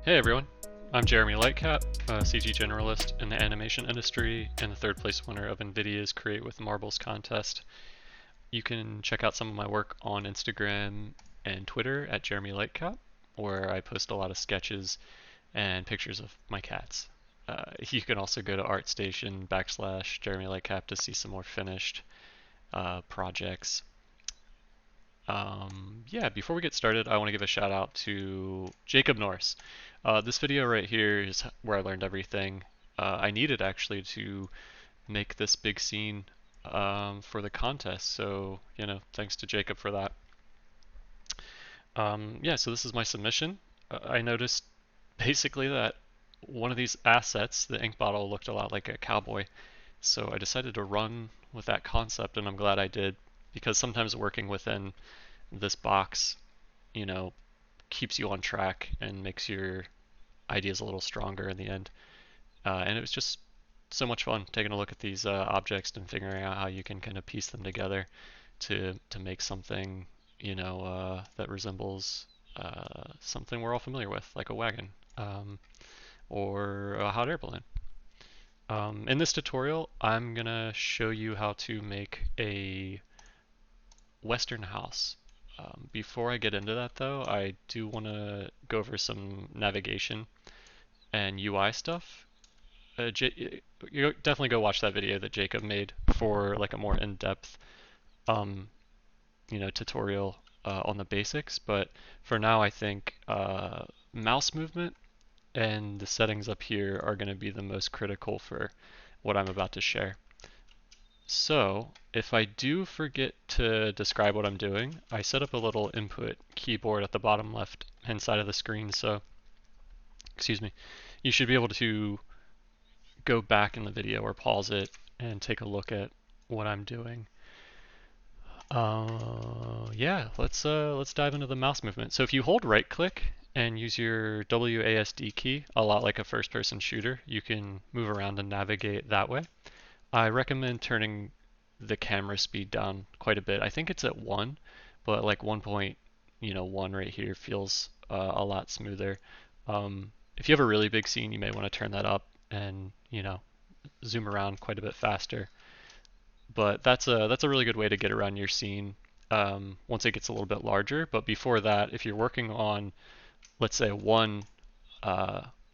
Hey everyone, I'm Jeremy Lightcap, a CG generalist in the animation industry and the third place winner of NVIDIA's Create with Marbles contest. You can check out some of my work on Instagram and Twitter at Jeremy Lightcap, where I post a lot of sketches and pictures of my cats. You can also go to ArtStation / Jeremy Lightcap to see some more finished projects. Yeah, before we get started, I want to give a shout out to Jacob Norris. This video right here is where I learned everything I needed actually to make this big scene for the contest. So, thanks to Jacob for that. Yeah, so this is my submission. I noticed basically that one of these assets, the ink bottle, looked a lot like a cowboy. So I decided to run with that concept, and I'm glad I did because sometimes working within this box, you know, keeps you on track and makes your ideas a little stronger in the end. And it was just so much fun taking a look at these objects and figuring out how you can kind of piece them together to make something, that resembles something we're all familiar with, like a wagon or a hot air balloon. In this tutorial, I'm gonna show you how to make a Western house. Before I get into that though, I do want to go over some navigation and UI stuff. You definitely go watch that video that Jacob made for like a more in-depth, um, tutorial on the basics. But for now, I think mouse movement and the settings up here are going to be the most critical for what I'm about to share. So if I do forget to describe what I'm doing, I set up a little input keyboard at the bottom left hand side of the screen. So, excuse me, you should be able to go back in the video or pause it and take a look at what I'm doing. Yeah, let's dive into the mouse movement. So if you hold right click and use your WASD key, a lot like a first person shooter, you can move around and navigate that way. I recommend turning the camera speed down quite a bit. I think it's at 1, but like 1.1 right here feels a lot smoother. If you have a really big scene, you may want to turn that up and zoom around quite a bit faster. But that's a really good way to get around your scene once it gets a little bit larger. But before that, if you're working on, let's say, one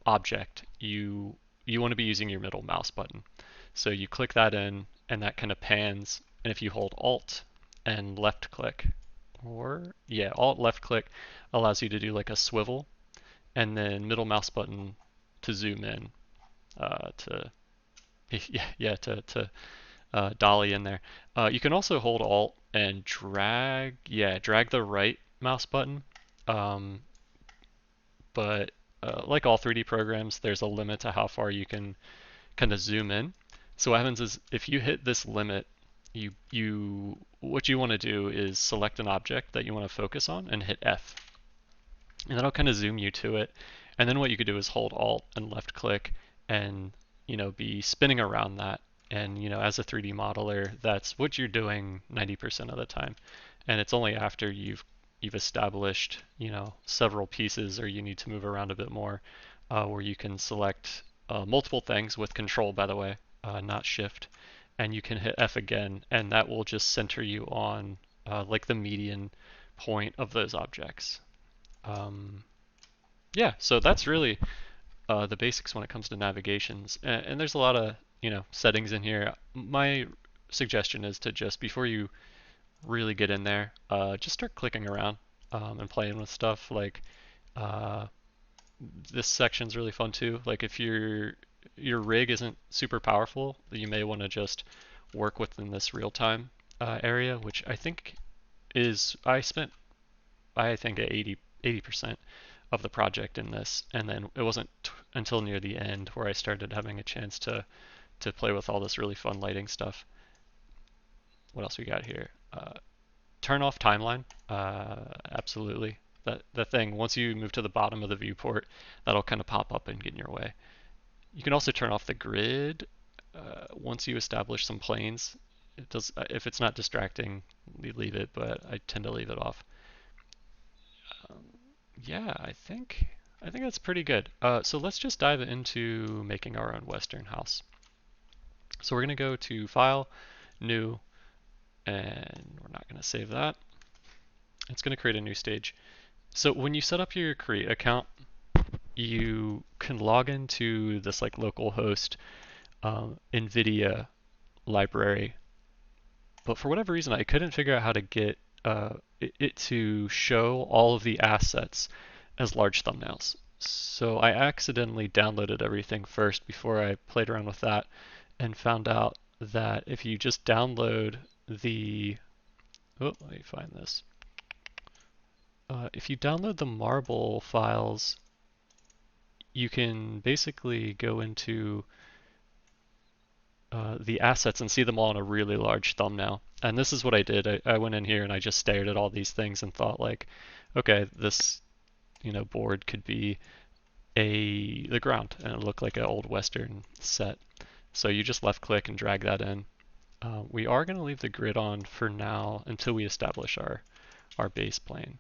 object, you want to be using your middle mouse button. So you click that in, and that kind of pans. And if you hold Alt and left click, or yeah, Alt left click allows you to do like a swivel, and then middle mouse button to zoom in to dolly in there. You can also hold Alt and drag the right mouse button. Um, but like all 3D programs, there's a limit to how far you can kind of zoom in. So what happens is if you hit this limit, what you want to do is select an object that you want to focus on and hit F. And that'll kind of zoom you to it. And then what you could do is hold Alt and left click and be spinning around that. And as a 3D modeler, that's what you're doing 90% of the time. And it's only after you've established several pieces or you need to move around a bit more where you can select multiple things with control, by the way, not shift, and you can hit F again, and that will just center you on like the median point of those objects. Yeah, so that's really the basics when it comes to navigations, and there's a lot of settings in here. My suggestion is to just before you really get in there, just start clicking around and playing with stuff. Like this section's really fun too. Like if your rig isn't super powerful, you may want to just work within this real time area, which I think is I think at 80% of the project in this, and then it wasn't until near the end where I started having a chance to play with all this really fun lighting stuff. What else we got here? Turn off timeline. Absolutely. That thing, once you move to the bottom of the viewport, that'll kind of pop up and get in your way. You can also turn off the grid once you establish some planes. It does, if it's not distracting, leave it, but I tend to leave it off. Yeah, I think I think that's pretty good. So let's just dive into making our own Western house. So we're going to go to File, New, and we're not going to save that. It's going to create a new stage. So when you set up your Create account, you can log into this like localhost NVIDIA library, but for whatever reason I couldn't figure out how to get it to show all of the assets as large thumbnails. So I accidentally downloaded everything first before I played around with that and found out that if you just download the, oh, let me find this. If you download the marble files, you can basically go into the assets and see them all in a really large thumbnail. And this is what I did. I went in here and I just stared at all these things and thought like, okay, this board could be the ground, and it looked like an old Western set. So you just left click and drag that in. We are going to leave the grid on for now until we establish our base plane.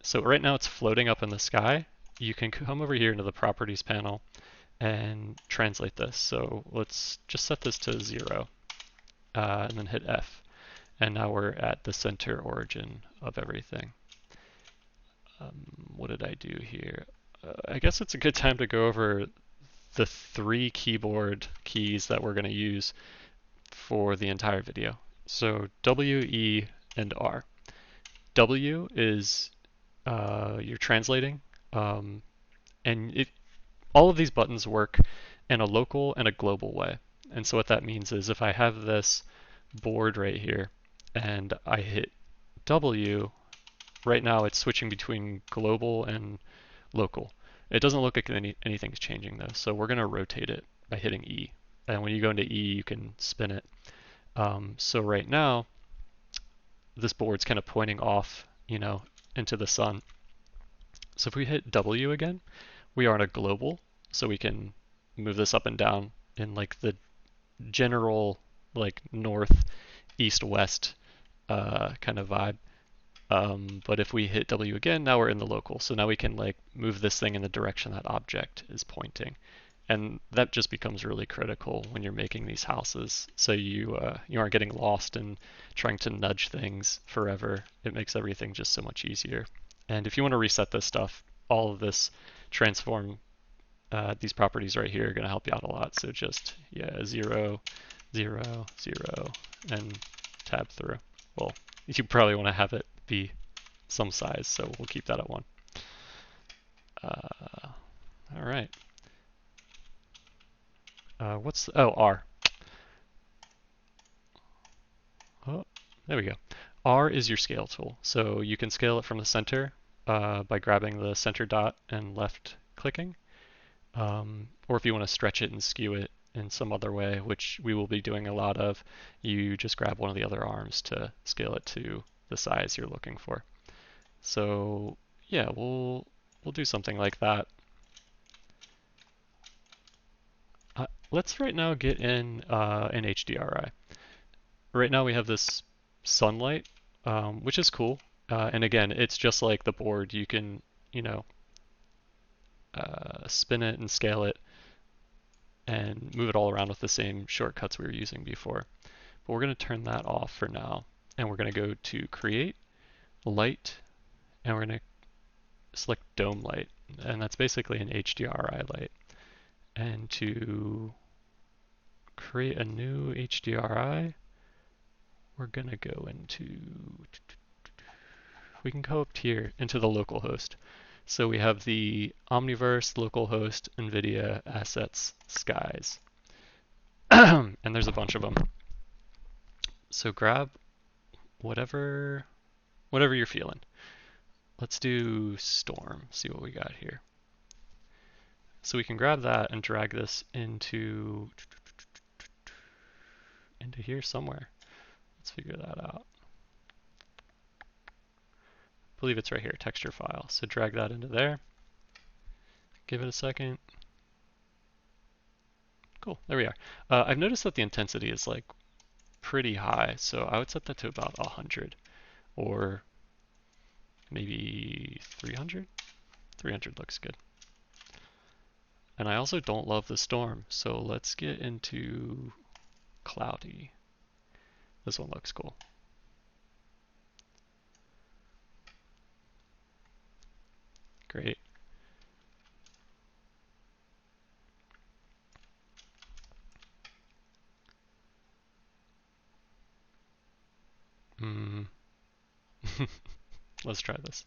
So right now it's floating up in the sky. You can come over here into the properties panel and translate this. So let's just set this to 0 and then hit F. And now we're at the center origin of everything. What did I do here? I guess it's a good time to go over the 3 keyboard keys that we're going to use for the entire video. So W, E, and R. W is you're translating, and all of these buttons work in a local and a global way. And so what that means is if I have this board right here and I hit W, right now it's switching between global and local. It doesn't look like anything's changing though, so we're going to rotate it by hitting E. And when you go into E, you can spin it. So right now, this board's kind of pointing off, into the sun. So if we hit W again, we are in a global, so we can move this up and down in like the general like north, east, west kind of vibe. But if we hit W again, now we're in the local. So now we can like move this thing in the direction that object is pointing. And that just becomes really critical when you're making these houses. So you aren't getting lost in trying to nudge things forever. It makes everything just so much easier. And if you want to reset this stuff, all of this transform, these properties right here are going to help you out a lot. So just, 0, 0, 0, and tab through. Well, you probably want to have it be some size, so we'll keep that at 1. All right. R. Oh, there we go. R is your scale tool. So you can scale it from the center by grabbing the center dot and left clicking. Or if you want to stretch it and skew it in some other way, which we will be doing a lot of, you just grab one of the other arms to scale it to the size you're looking for. So yeah, we'll do something like that. Let's right now get in an HDRI. Right now we have this sunlight, which is cool. And again, it's just like the board. You can, spin it and scale it and move it all around with the same shortcuts we were using before. But we're going to turn that off for now. And we're going to go to Create, Light, and we're going to select Dome Light. And that's basically an HDRI light. And to create a new HDRI, we're going to go into, we can go up here into the localhost. So we have the Omniverse, localhost, NVIDIA, assets, skies. And there's a bunch of them. So grab whatever you're feeling. Let's do storm, see what we got here. So we can grab that and drag this into here somewhere. Let's figure that out. I believe it's right here, texture file. So drag that into there. Give it a second. Cool, there we are. I've noticed that the intensity is like pretty high, so I would set that to about 100 or maybe 300. 300 looks good. And I also don't love the storm, so let's get into cloudy. This one looks cool. Great. Let's try this.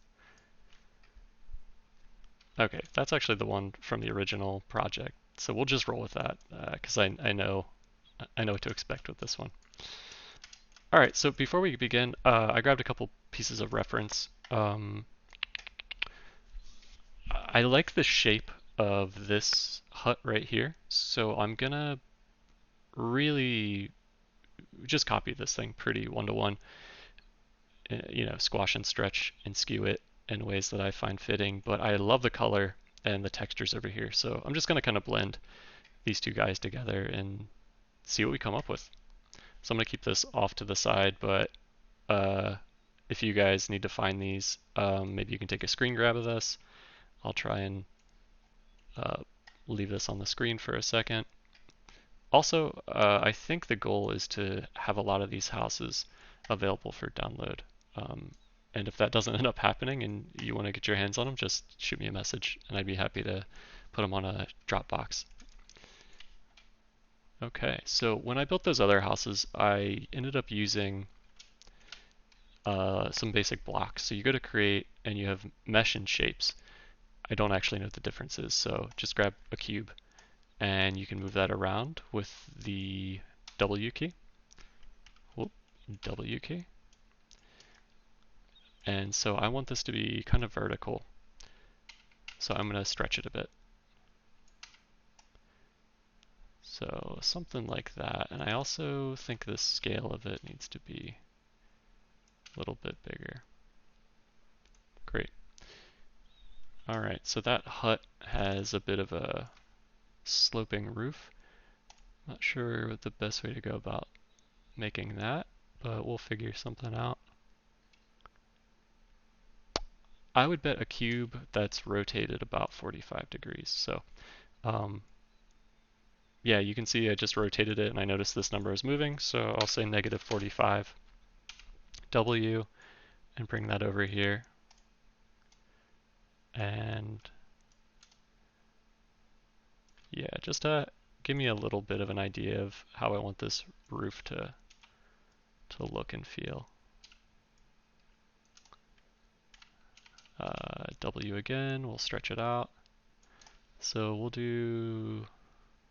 Okay, that's actually the one from the original project, so we'll just roll with that because I know what to expect with this one. All right, so before we begin, I grabbed a couple pieces of reference. I like the shape of this hut right here, so I'm gonna really just copy this thing pretty one-to-one, squash and stretch and skew it in ways that I find fitting, but I love the color and the textures over here, so I'm just gonna kind of blend these two guys together and see what we come up with. So I'm gonna keep this off to the side, but if you guys need to find these, maybe you can take a screen grab of this. I'll try and leave this on the screen for a second. Also, I think the goal is to have a lot of these houses available for download. And if that doesn't end up happening and you want to get your hands on them, just shoot me a message and I'd be happy to put them on a Dropbox. Okay, so when I built those other houses, I ended up using some basic blocks. So you go to create and you have mesh and shapes. I don't actually know what the difference is, so just grab a cube and you can move that around with the W key. Whoop, W key. And so I want this to be kind of vertical. So I'm going to stretch it a bit. So something like that. And I also think the scale of it needs to be a little bit bigger. Great. All right, so that hut has a bit of a sloping roof. Not sure what the best way to go about making that, but we'll figure something out. I would bet a cube that's rotated about 45 degrees. So yeah, you can see I just rotated it and I noticed this number is moving, so I'll say negative 45 W and bring that over here. And yeah, just to give me a little bit of an idea of how I want this roof to look and feel. W again, we'll stretch it out. So we'll do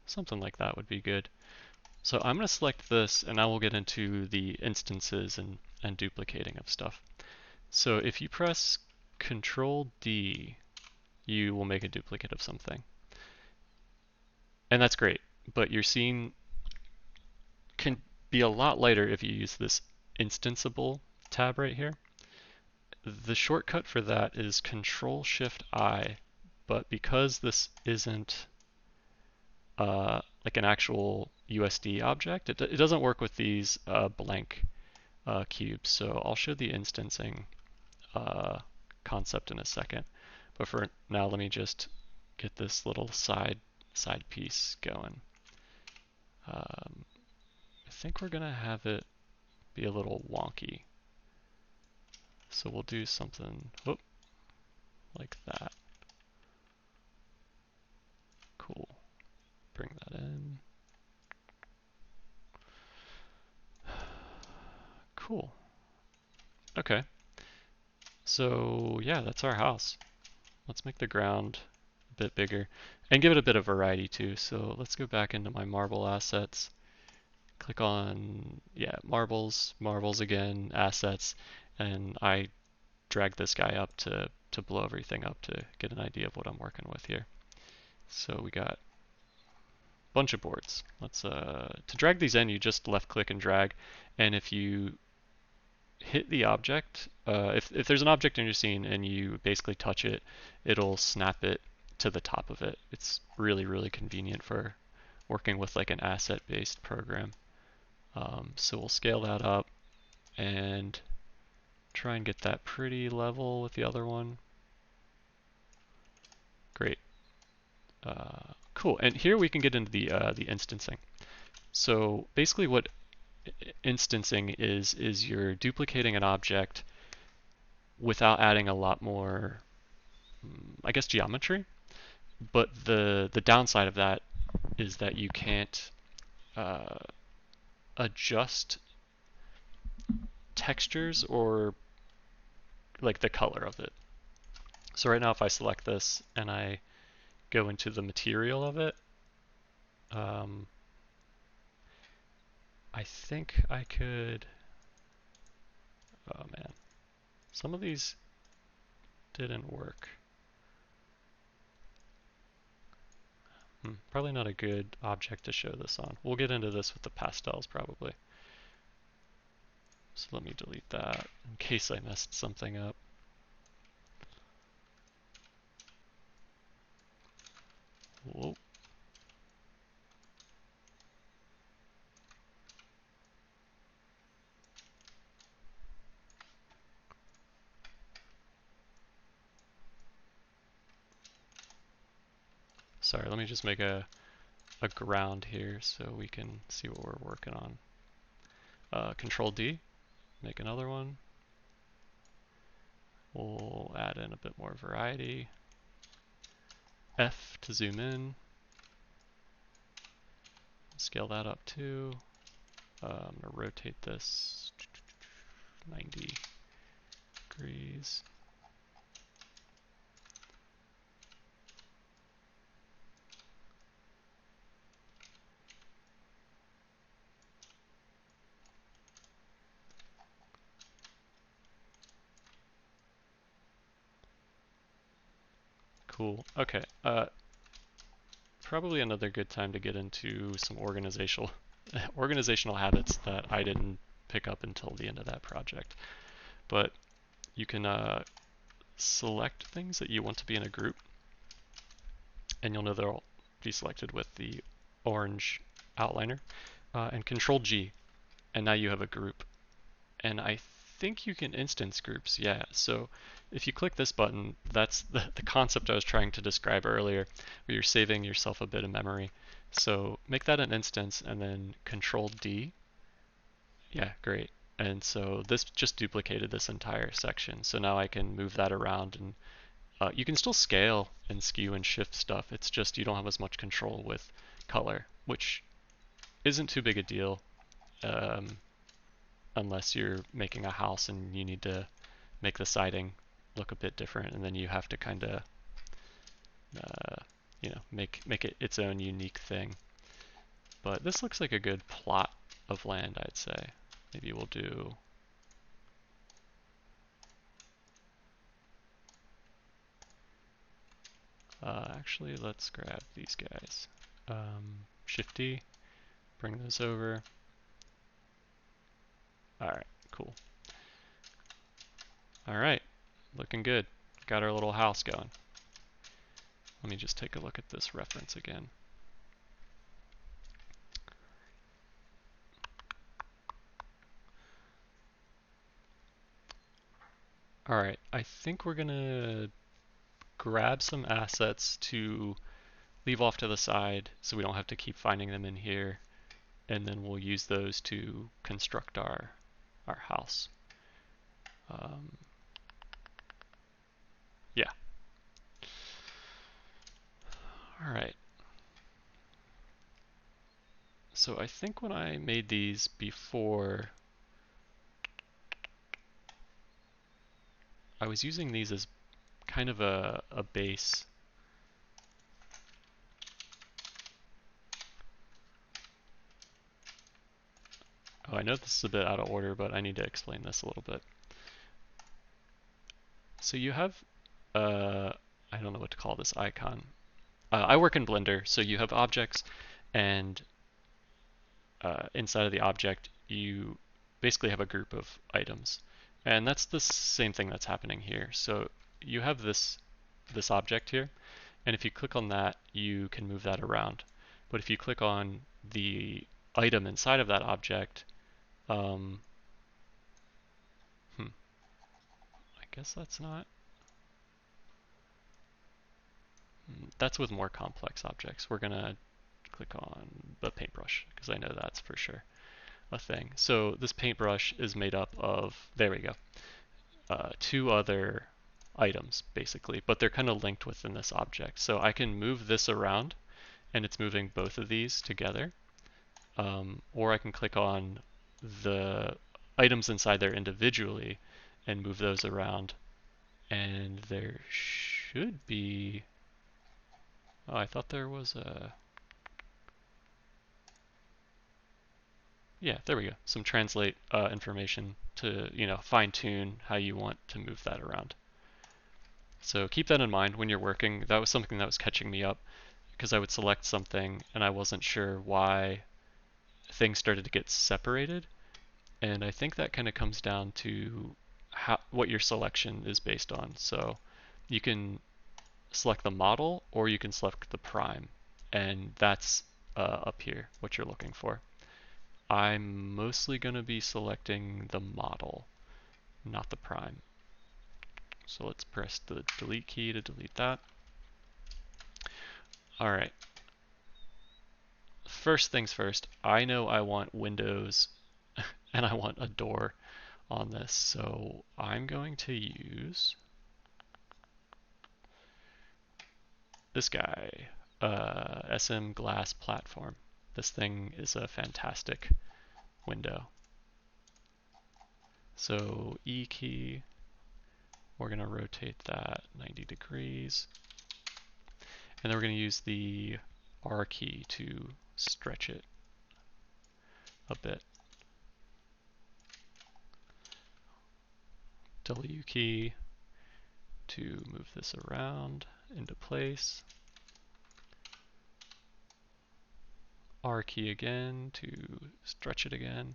something like that would be good. So I'm going to select this and now we'll get into the instances and duplicating of stuff. So if you press Control D, you will make a duplicate of something. And that's great, but your scene can be a lot lighter if you use this instanceable tab right here. The shortcut for that is Control Shift I, but because this isn't like an actual USD object, it doesn't work with these blank cubes. So I'll show the instancing concept in a second. But for now, let me just get this little side piece going. I think we're gonna have it be a little wonky. So we'll do something like that. Cool. Bring that in. Cool. Okay. So yeah, that's our house. Let's make the ground a bit bigger and give it a bit of variety too. So let's go back into my marble assets. Click on, yeah, marbles again, assets, and I drag this guy up to blow everything up to get an idea of what I'm working with here. So we got a bunch of boards. Let's to drag these in, you just left click and drag, and if you hit the object, if there's an object in your scene and you basically touch it, it'll snap it to the top of it. It's really convenient for working with like an asset-based program. So we'll scale that up and try and get that pretty level with the other one. Great. Cool. And here we can get into the instancing. So basically what instancing is you're duplicating an object without adding a lot more, I guess, geometry. But the downside of that is that you can't uh, adjust textures or like the color of it. So right now if I select this and I go into the material of it, I think I could, oh man, some of these didn't work. Probably not a good object to show this on. We'll get into this with the pastels probably. So let me delete that in case I messed something up. Whoa. Sorry, let me just make a ground here so we can see what we're working on. Control D, make another one. We'll add in a bit more variety. F to zoom in. Scale that up too. I'm going to rotate this 90 degrees. Cool. Okay. Probably another good time to get into some organizational habits that I didn't pick up until the end of that project. But you can select things that you want to be in a group, and you'll know they'll be selected with the orange outliner, and Control G, and now you have a group. And I think you can instance groups, yeah. So if you click this button, that's the concept I was trying to describe earlier, where you're saving yourself a bit of memory. So make that an instance and then Control D. Yeah, great. And so this just duplicated this entire section. So now I can move that around, and you can still scale and skew and shift stuff. It's just you don't have as much control with color, which isn't too big a deal. Unless you're making a house and you need to make the siding look a bit different, and then you have to kind of, make it its own unique thing. But this looks like a good plot of land, I'd say. Maybe we'll do. Actually, let's grab these guys. Shift D, bring those over. All right, cool. All right, looking good. Got our little house going. Let me just take a look at this reference again. All right, I think we're gonna grab some assets to leave off to the side so we don't have to keep finding them in here, and then we'll use those to construct our house. Yeah. All right. So I think when I made these before, I was using these as kind of a base. Oh, I know this is a bit out of order, but I need to explain this a little bit. So you have, I don't know what to call this icon. I work in Blender, so you have objects, and inside of the object, you basically have a group of items. And that's the same thing that's happening here. So you have this object here, and if you click on that, you can move that around. But if you click on the item inside of that object, I guess that's not. That's with more complex objects. We're gonna click on the paintbrush because I know that's for sure a thing. So this paintbrush is made up of, there we go, two other items basically, but they're kind of linked within this object. So I can move this around and it's moving both of these together. Or I can click on the items inside there individually and move those around. And there should be, oh, I thought there was a, yeah, there we go. Some translate information to, fine tune how you want to move that around. So keep that in mind when you're working. That was something that was catching me up because I would select something and I wasn't sure why things started to get separated. And I think that kind of comes down to what your selection is based on. So you can select the model or you can select the prime. And that's up here, what you're looking for. I'm mostly going to be selecting the model, not the prime. So let's press the delete key to delete that. All right. First things first, I know I want windows and I want a door on this. So I'm going to use this guy, SM Glass Platform. This thing is a fantastic window. So E key, we're going to rotate that 90 degrees. And then we're going to use the R key to stretch it a bit. W key to move this around into place. R key again to stretch it again.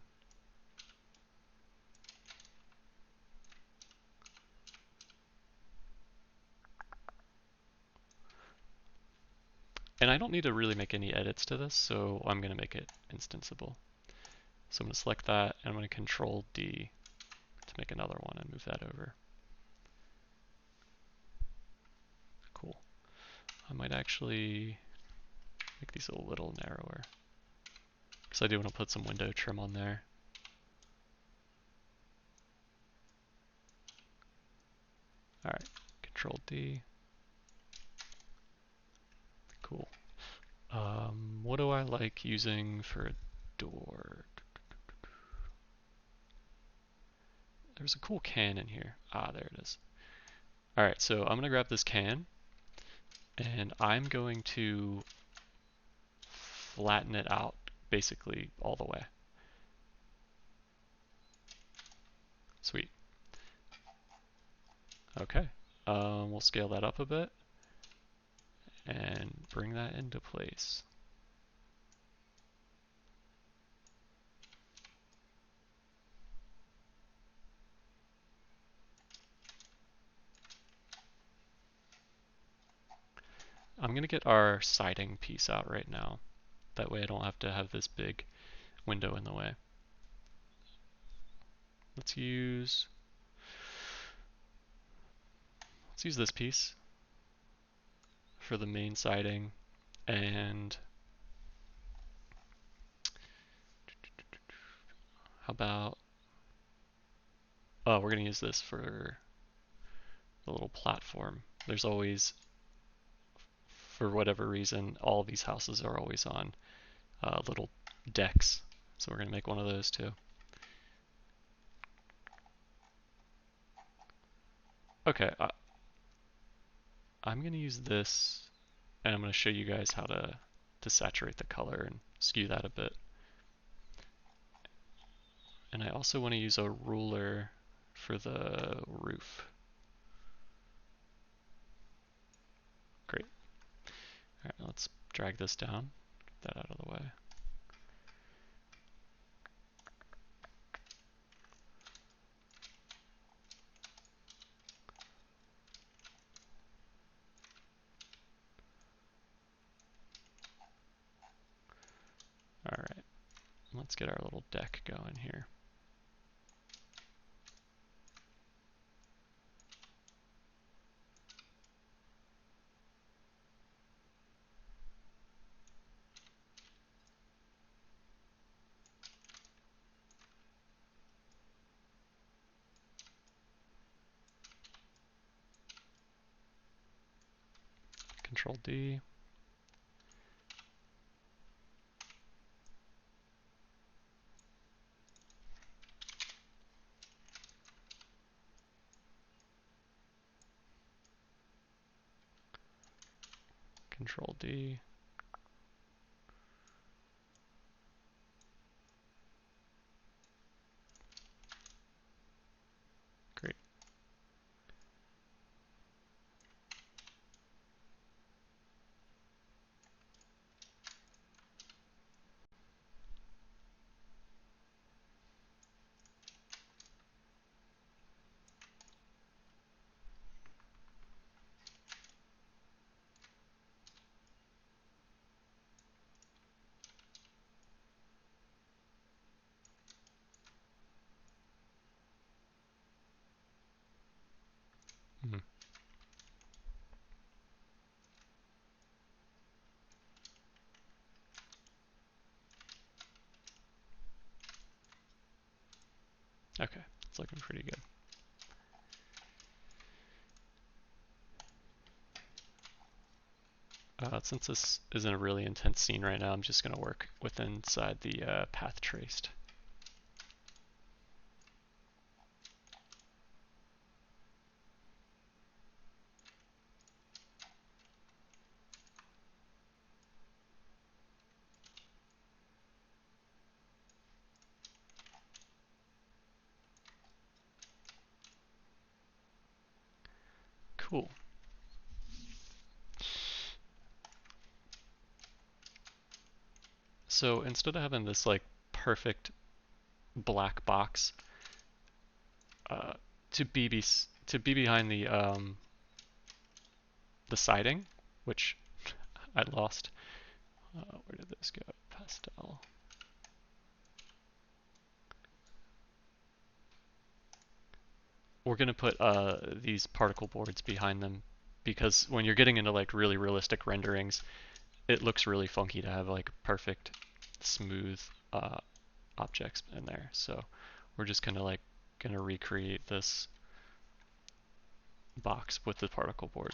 And I don't need to really make any edits to this, so I'm going to make it instanceable. So I'm going to select that, and I'm going to Control D to make another one and move that over. Cool. I might actually make these a little narrower, because I do want to put some window trim on there. All right, Control D. Cool. What do I like using for a door? There's a cool can in here. Ah, there it is. All right, so I'm gonna grab this can and I'm going to flatten it out basically all the way. Sweet. Okay, we'll scale that up a bit and bring that into place. I'm going to get our siding piece out right now. That way I don't have to have this big window in the way. Let's use this piece for the main siding, and how about, oh, we're going to use this for the little platform. There's always, for whatever reason, all these houses are always on little decks. So we're going to make one of those too. Okay, I'm going to use this, and I'm going to show you guys how to saturate the color and skew that a bit. And I also want to use a ruler for the roof. Great. All right, let's drag this down, get that out of the way. All right, let's get our little deck going here. Control D. Control D. Great. Hmm. Okay, it's looking pretty good. Since this isn't a really intense scene right now, I'm just going to work with inside the path traced. Cool. So instead of having this like perfect black box to be behind the siding, which I lost. Where did this go? Pastel. We're gonna put these particle boards behind them because when you're getting into like really realistic renderings, it looks really funky to have like perfect, smooth objects in there. So we're just kind of like gonna recreate this box with the particle board.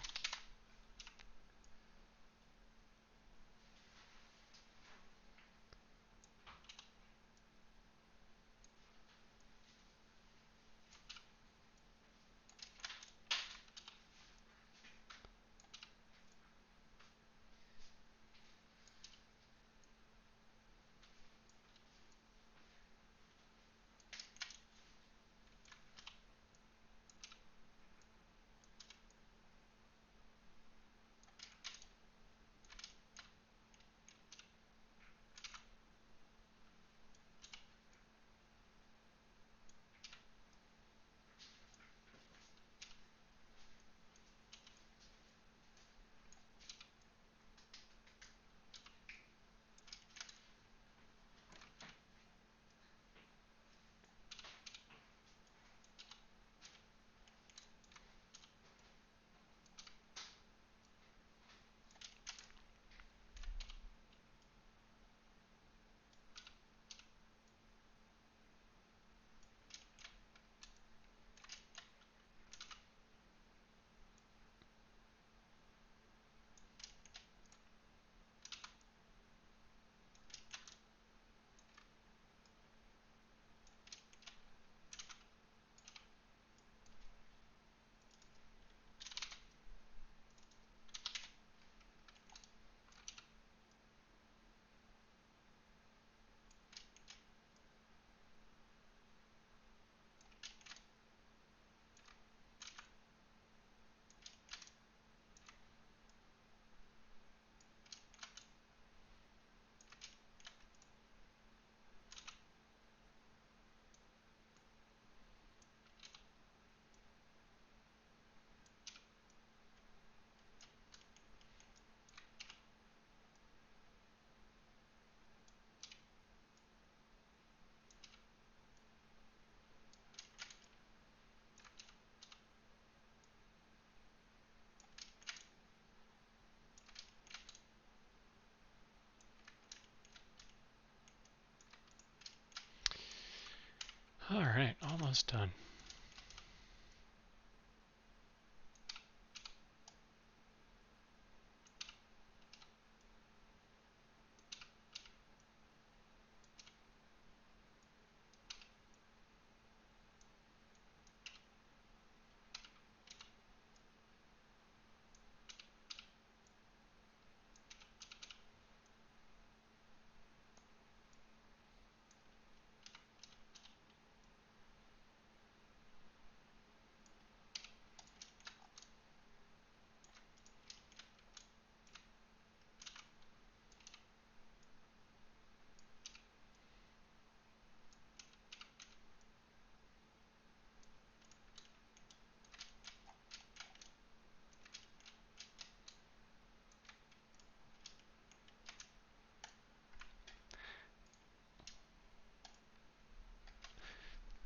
All right, almost done.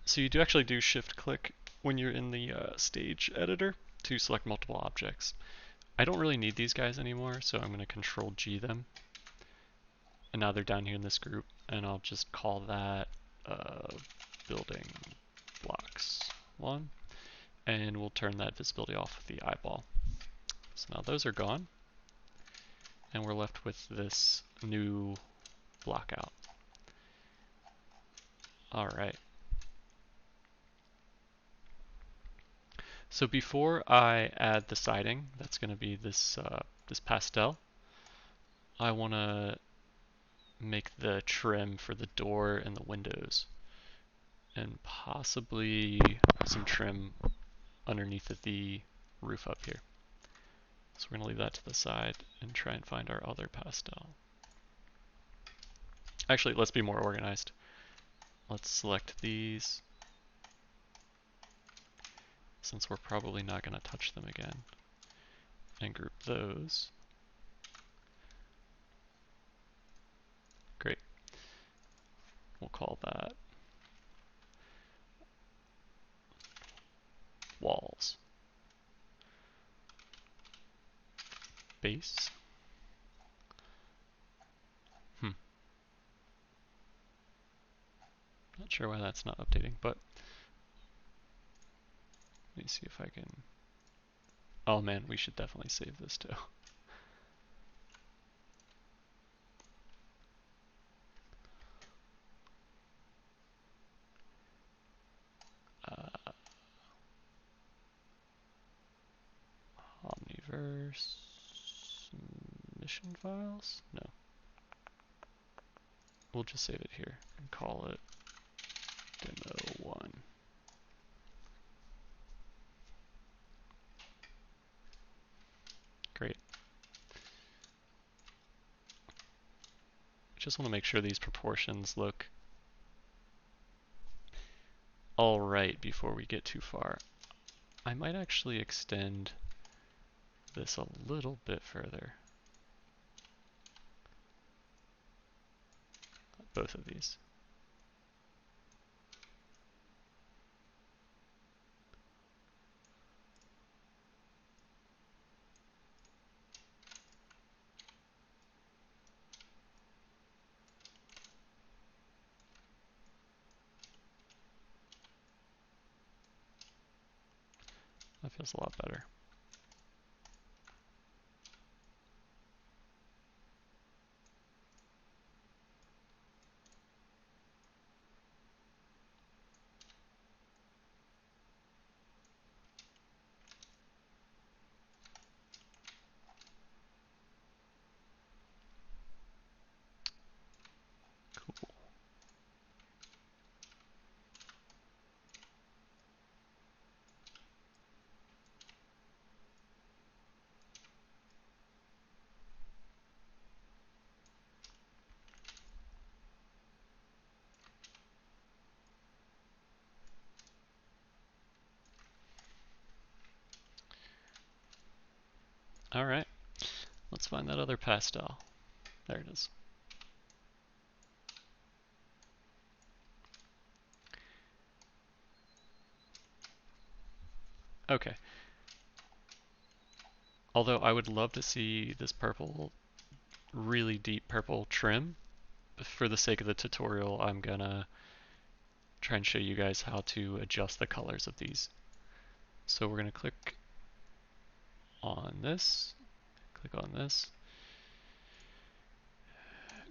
So you do actually do shift click when you're in the stage editor to select multiple objects. I don't really need these guys anymore, so I'm going to control G them. And now they're down here in this group, and I'll just call that building blocks 1, and we'll turn that visibility off with the eyeball. So now those are gone, and we're left with this new block out. All right. So before I add the siding, that's going to be this this pastel, I want to make the trim for the door and the windows, and possibly some trim underneath of the roof up here. So we're going to leave that to the side and try and find our other pastel. Actually, let's be more organized. Let's select these, since we're probably not going to touch them again, and group those. Great. We'll call that walls. Base. Not sure why that's not updating, but let me see if I can. Oh man, we should definitely save this too. Omniverse mission files? No. We'll just save it here and call it demo1. Great. Just want to make sure these proportions look all right before we get too far. I might actually extend this a little bit further. Both of these. That feels a lot better. Cool. All right, let's find that other pastel. There it is. Okay. Although I would love to see this purple, really deep purple trim, but for the sake of the tutorial, I'm gonna try and show you guys how to adjust the colors of these. So we're gonna click on this, click on this.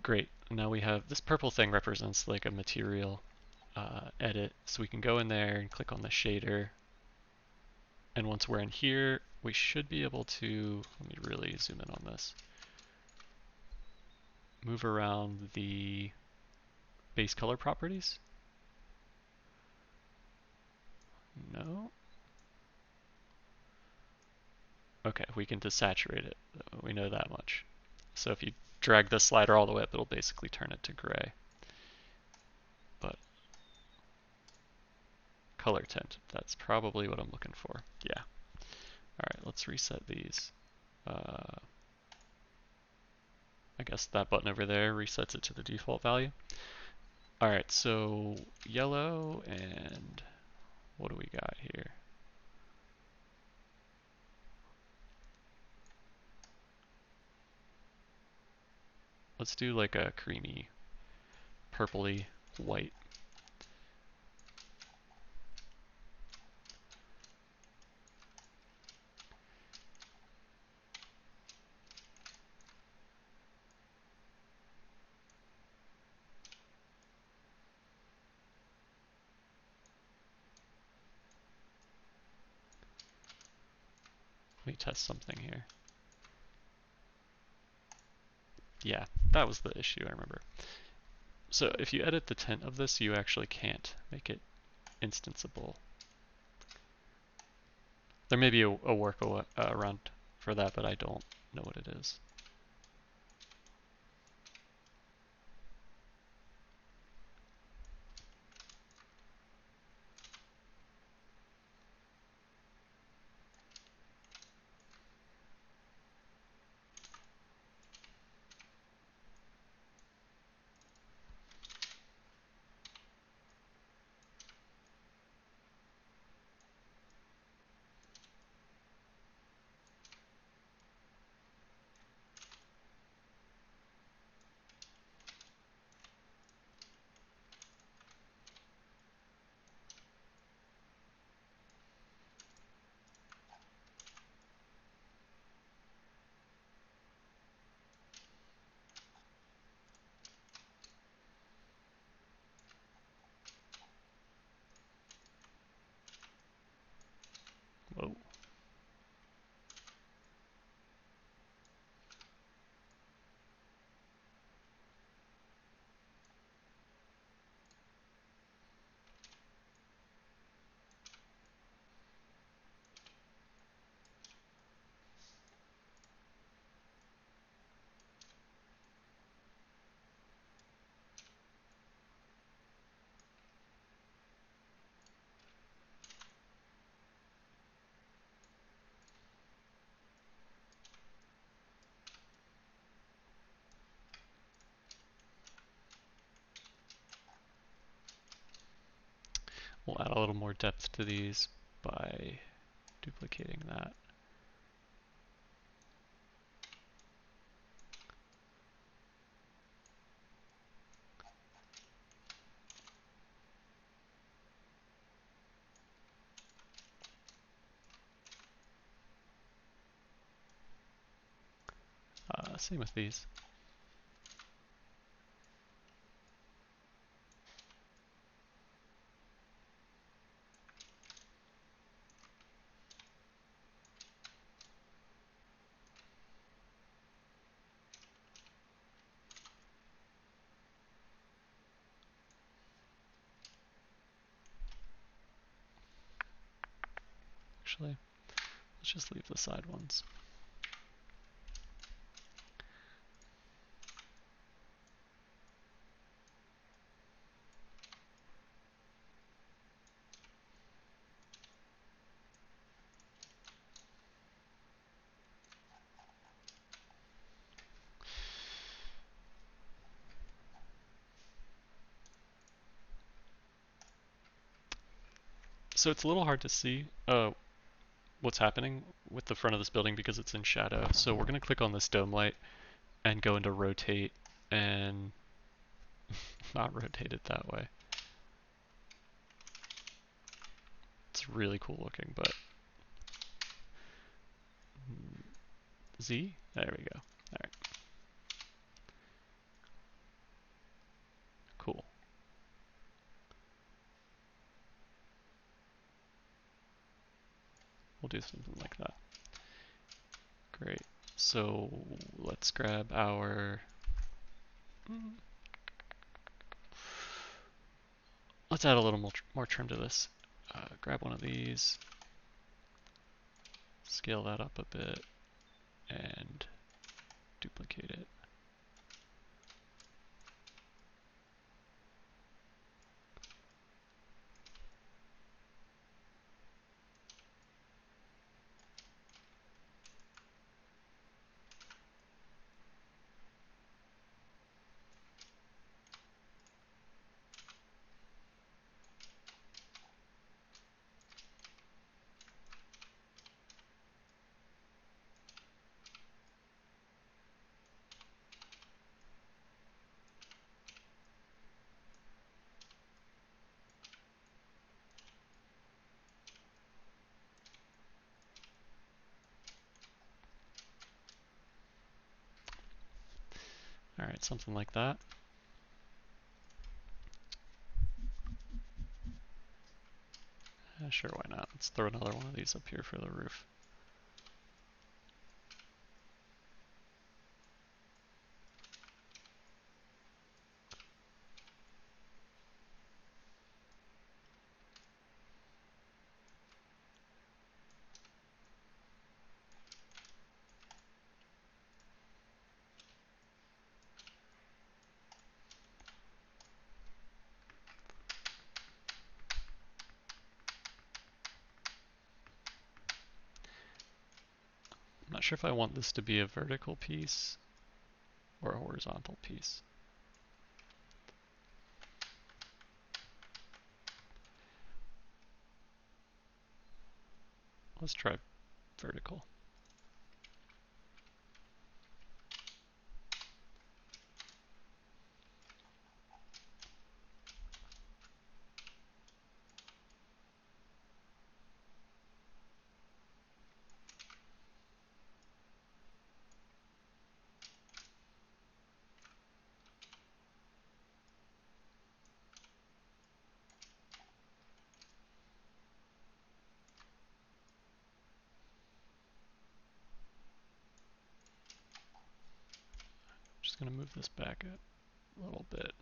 Great, now we have this purple thing represents like a material edit, so we can go in there and click on the shader. And once we're in here, we should be able to, let me really zoom in on this, move around the base color properties. No. Okay, we can desaturate it. We know that much. So if you drag the slider all the way up, it'll basically turn it to gray. But color tint, that's probably what I'm looking for. Yeah. All right, let's reset these. I guess that button over there resets it to the default value. All right, so yellow, and what do we got here? Let's do like a creamy, purpley white. Let me test something here. Yeah, that was the issue, I remember. So if you edit the tint of this, you actually can't make it instanceable. There may be a workaround for that, but I don't know what it is. Whoa. We'll add a little more depth to these by duplicating that. Same with these. Actually, let's just leave the side ones. So it's a little hard to see what's happening with the front of this building because it's in shadow. So we're going to click on this dome light and go into rotate and not rotate it that way. It's really cool looking, but Z? There we go. All right. Cool. We'll do something like that. Great. So let's grab our... Let's add a little more trim to this. Grab one of these, scale that up a bit, and duplicate it. something like that. Sure, why not? Let's throw another one of these up here for the roof. I'm not sure if I want this to be a vertical piece or a horizontal piece. Let's try vertical. Just going to move this back a little bit.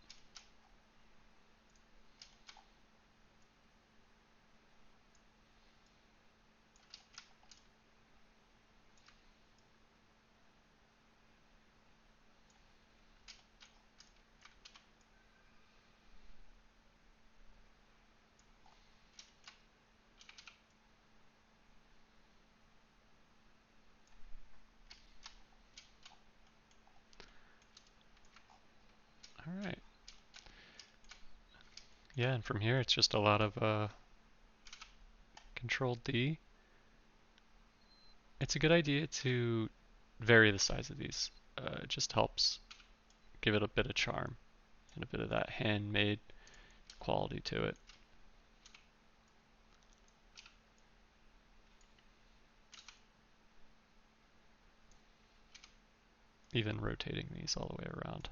All right. Yeah, and from here it's just a lot of Control D. It's a good idea to vary the size of these. It just helps give it a bit of charm and a bit of that handmade quality to it. Even rotating these all the way around.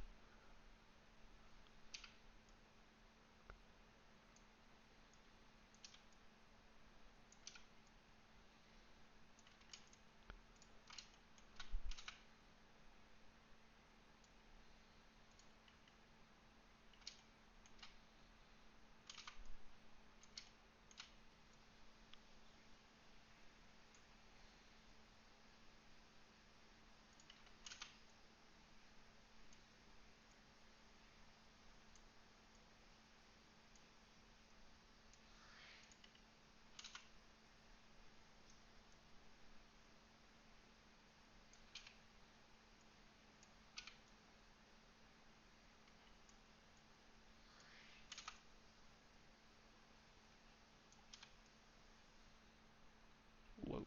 Whoa.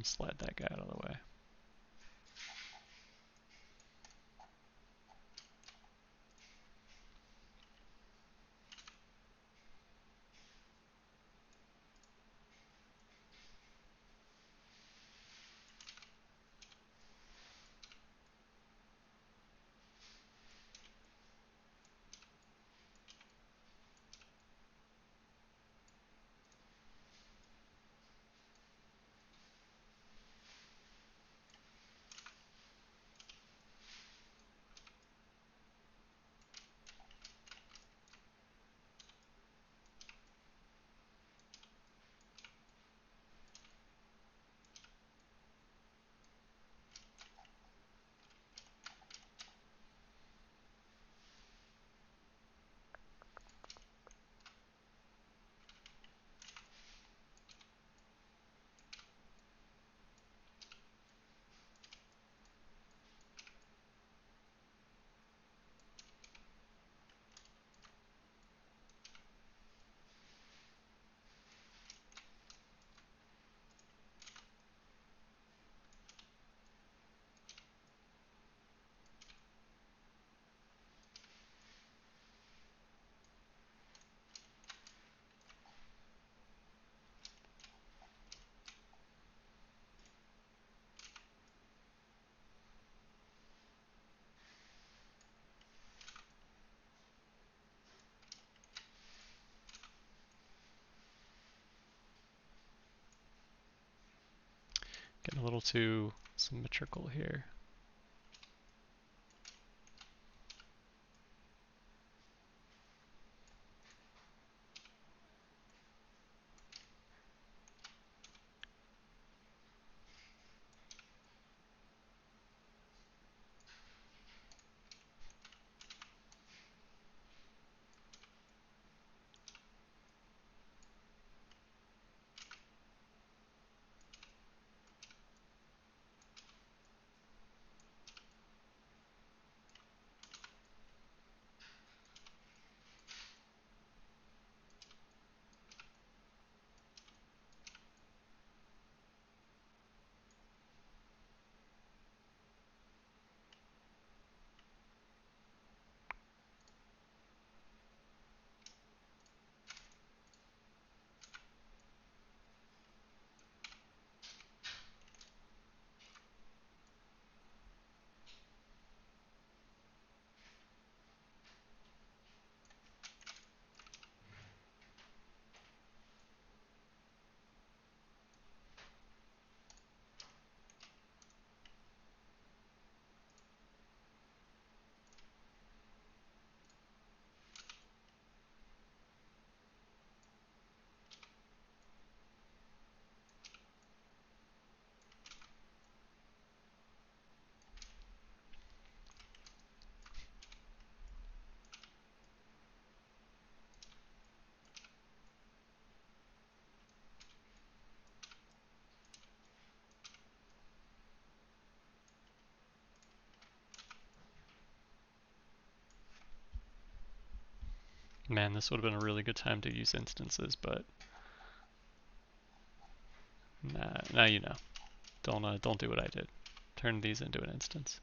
Slide that guy out of the way. Getting a little too symmetrical here. Man, this would have been a really good time to use instances, but nah, now you know. Don't do what I did. Turn these into an instance.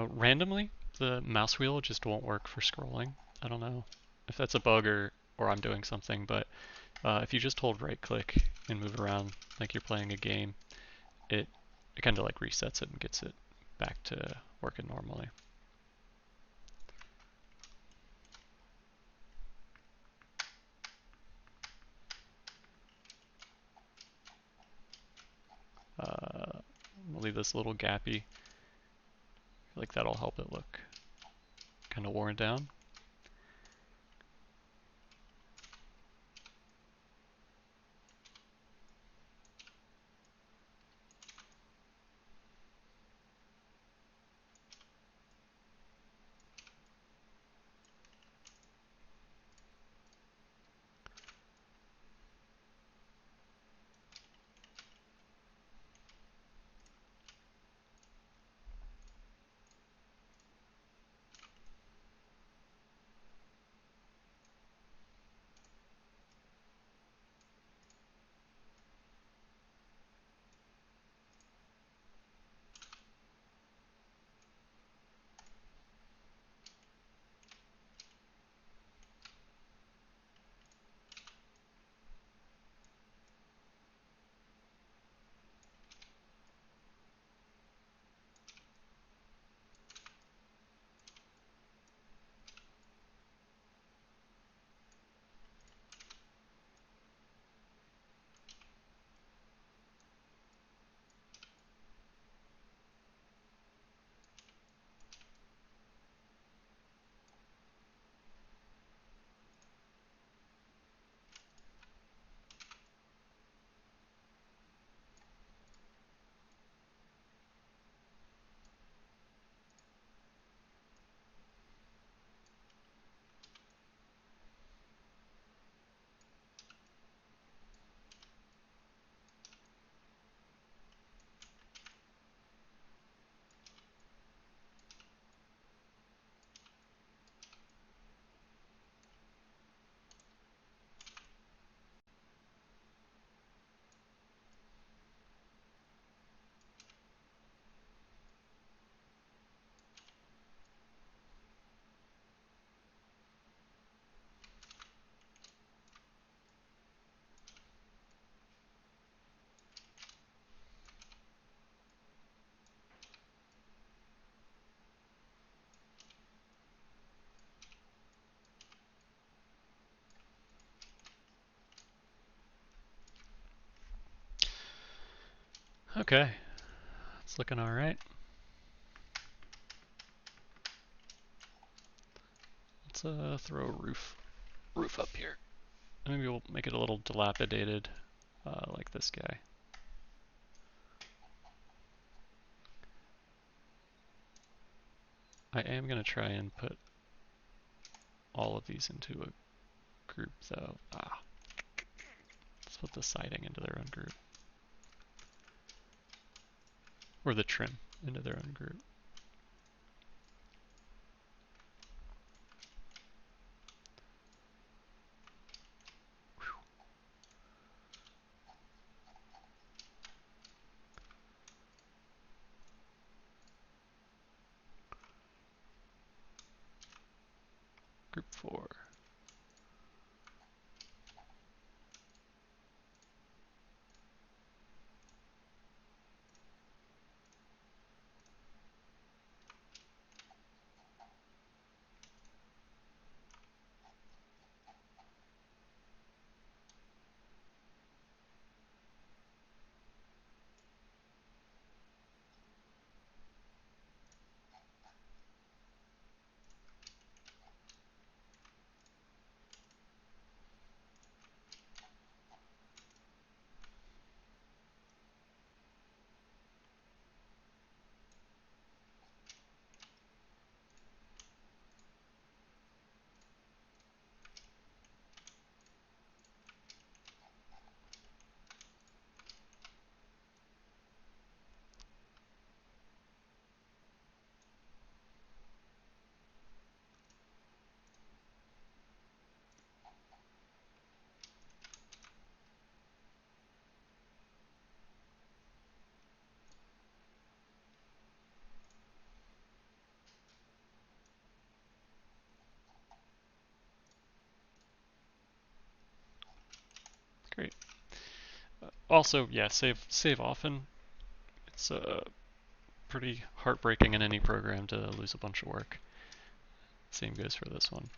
Randomly, the mouse wheel just won't work for scrolling. I don't know if that's a bug or I'm doing something, but if you just hold right click and move around like you're playing a game, it kind of like resets it and gets it back to working normally. We'll leave this a little gappy. I feel like that'll help it look kind of worn down. Okay, it's looking all right. Let's throw a roof up here. Maybe we'll make it a little dilapidated, like this guy. I am gonna try and put all of these into a group though. Let's put the siding into their own group. Or the trim into their own group. Group 4. Great. Also, yeah, save often. It's pretty heartbreaking in any program to lose a bunch of work. Same goes for this one.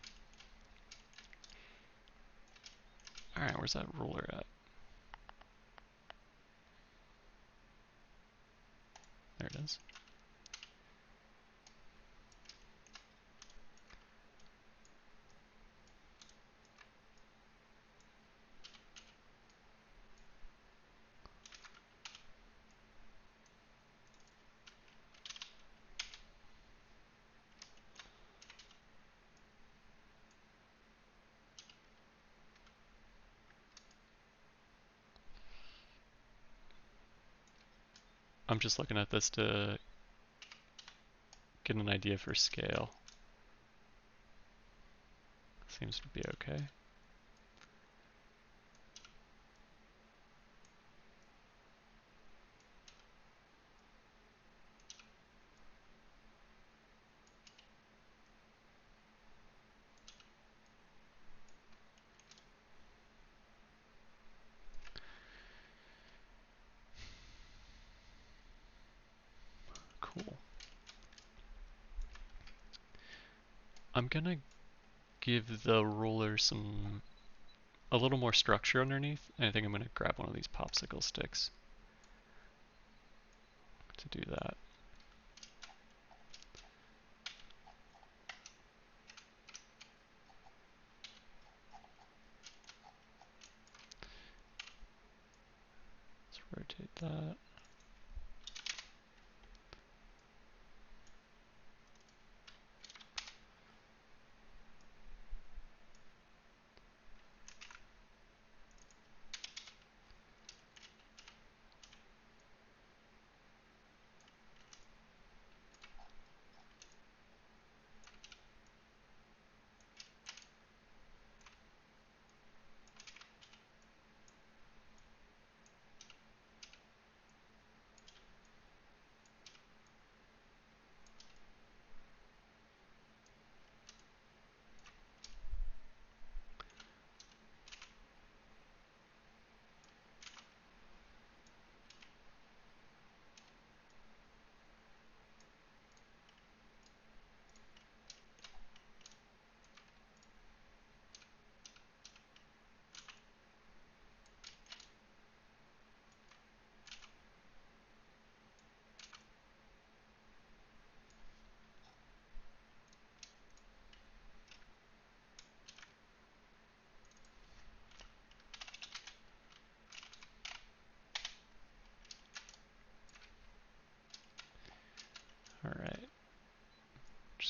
Alright, where's that ruler at? There it is. I'm just looking at this to get an idea for scale. Seems to be okay. Cool. I'm gonna give the ruler a little more structure underneath, and I think I'm gonna grab one of these popsicle sticks to do that. Let's rotate that.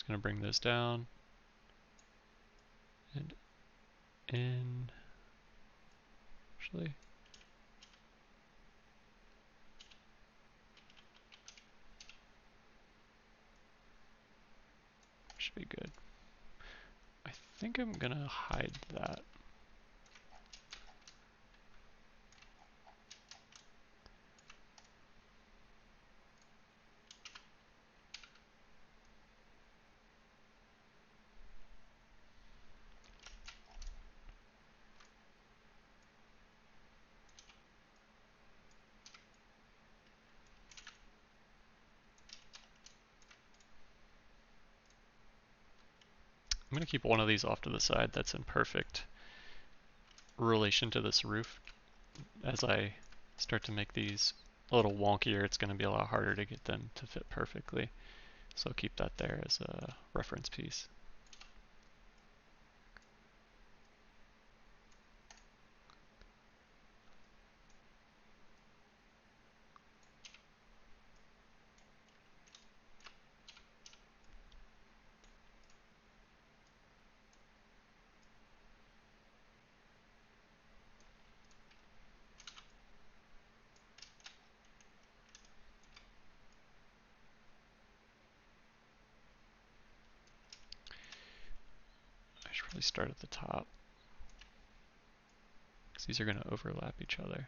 going to bring those down and in. Actually, should be good. I think I'm going to hide that. I'm going to keep one of these off to the side that's in perfect relation to this roof. As I start to make these a little wonkier, it's going to be a lot harder to get them to fit perfectly. So I'll keep that there as a reference piece. I should probably start at the top, because these are going to overlap each other.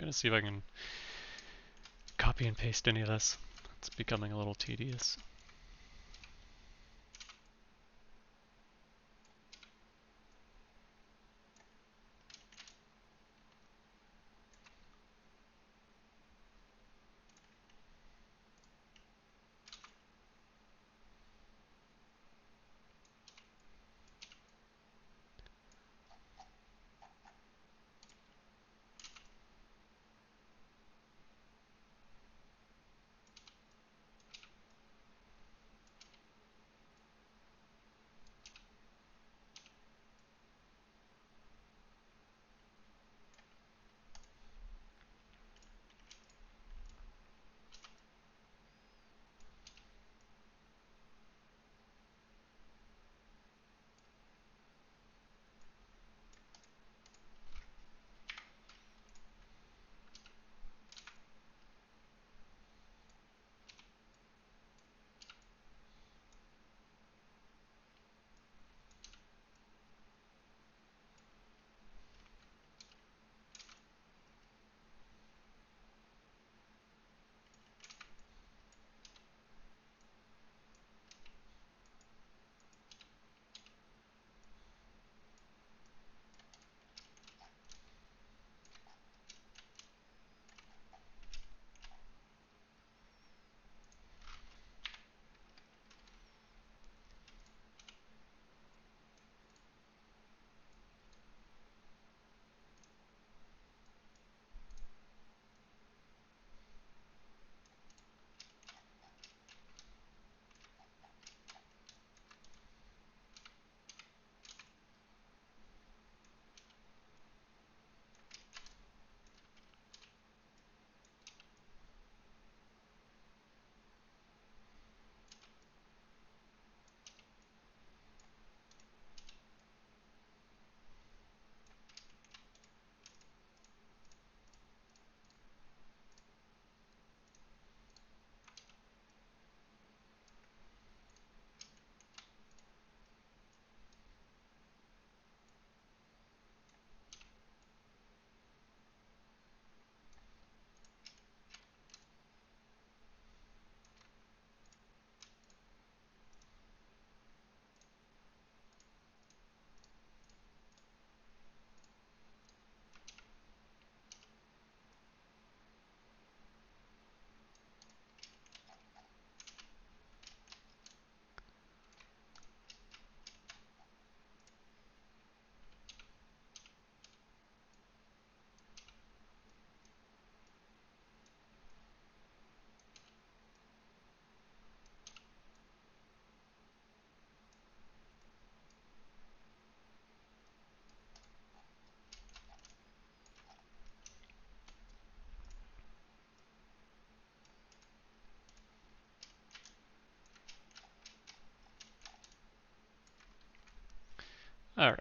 gonna see if I can copy and paste any of this. It's becoming a little tedious. Alright,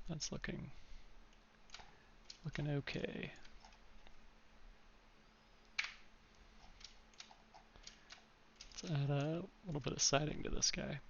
that's looking okay. Let's add a little bit of siding to this guy.